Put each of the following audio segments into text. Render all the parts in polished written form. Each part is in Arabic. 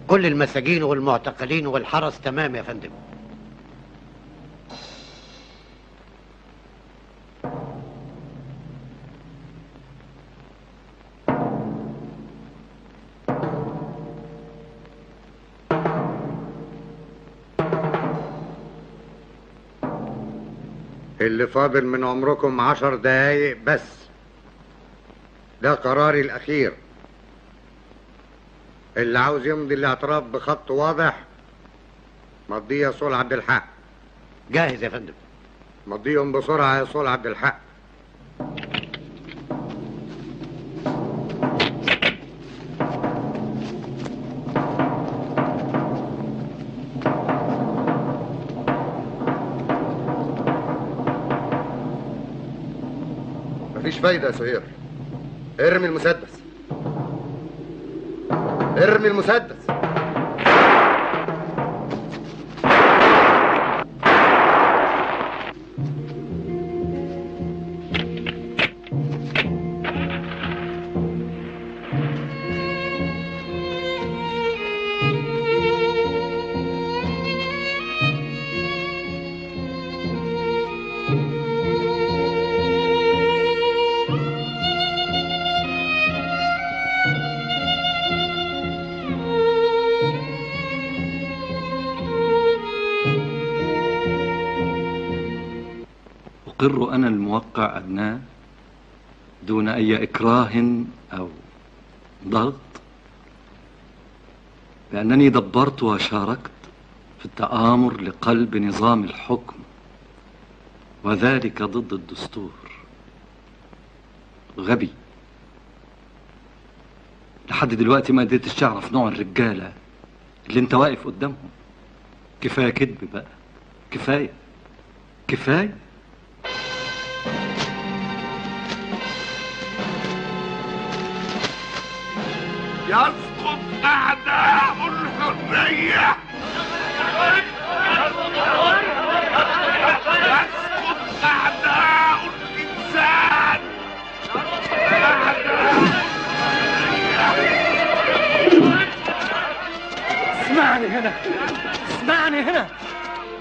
كل المساجين والمعتقلين والحرس تمام يا فندم. اللي فاضل من عمركم 10 دقايق بس. ده قراري الأخير. اللي عاوز يمضي الاعتراف بخط واضح مضيه يا صول عبد الحق. جاهز يا فندم. مضيهم بسرعة يا صول عبد الحق. مفيش فايدة يا سهير. ارمي المسدس. ارمي المسدس. أقر أنا الموقع أدناه دون أي إكراه أو ضغط بأنني دبرت وشاركت في التآمر لقلب نظام الحكم، وذلك ضد الدستور. غبي. لحد دلوقتي ما قدرتش تعرف نوع الرجالة اللي انت واقف قدامهم. كفاية كذب بقى، كفاية كفاية. يسقط أعداء الحرية. يسقط أعداء الإنسان. أعداء الحرية. اسمعني هنا، اسمعني هنا.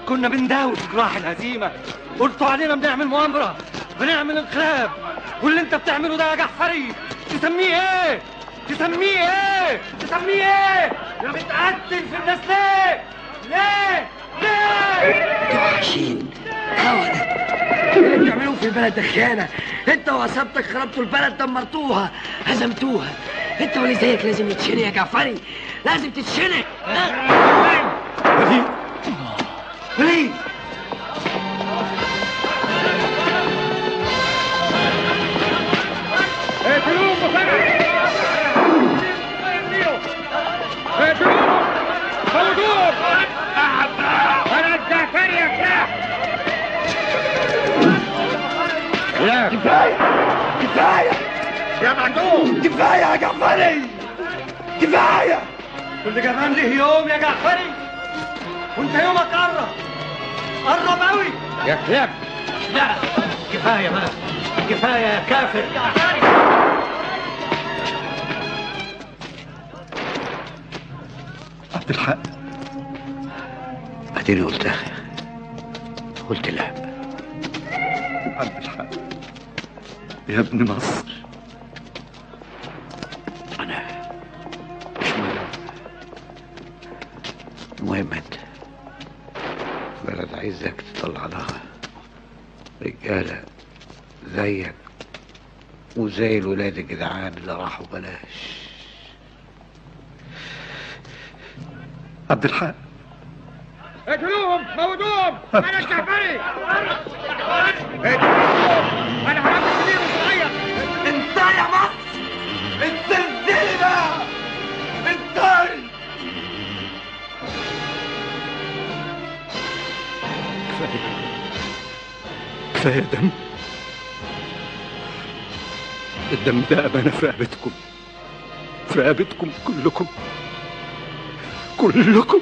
كنا بنداوي في جراح الهزيمة، قلتوا علينا بنعمل مؤامرة، بنعمل انقلاب، واللي انت بتعمله ده يا جعفري تسميه ايه؟ تسميه ايه؟ تسميه ايه؟ يا بتقتل في الناس ليه؟ ليه؟ ليه؟ انتوا وحشين. هوا ده اللي بتعملوه في البلد ده خيانة. انت وعصابتك خربتوا البلد، دمرتوها، هزمتوها. انت واللي زيك لازم يتشنق يا جعفري، لازم تتشنق. وليد وليد اقتلوهم بسرعة. اقتلوهم. موتوهم. أنا الجعفري يا فلاح. كفاية كفاية يا معدوم. كفاية يا جعفري، كفاية. كل جبان له يوم يا جعفري، وانت يومك قرب، قرب قوي يا كلاب. لا كفاية بقى، كفاية يا كافر. عبد الحق، اديني قلتها، قلت لا. عبد الحق يا ابن مصر، انا مش مهم. المهم انت بلد عايزك تطلع لها رجاله زيك وزي الولاد الجدعان اللي راحوا بلاش. عبد الحق اقتلوهم. موتوهم. أنا الجعفري. أنا هربت كبير وصغير. انت يا مصر، انت الزينة، انت. كفاية دم. الدم ده أمانة في رقبتكم، في رقبتكم كلكم كلكم.